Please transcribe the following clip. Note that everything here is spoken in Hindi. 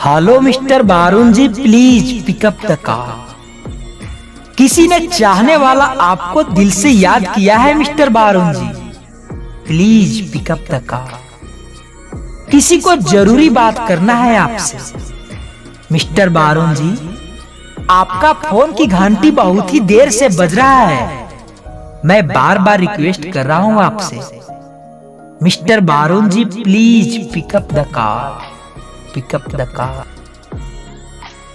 Hello mister Barun ji, please pick up the call. किसी ने चाहने वाला आपको दिल से याद किया है mister Barun ji, please pick up the call. किसी को जरूरी बात करना है आपसे मिस्टर बारून जी। आपका फोन की घंटी बहुत ही देर से बज रहा है। मैं बार बार रिक्वेस्ट कर रहा हूं आपसे mister Barun ji, please pick up the call, pick up the call.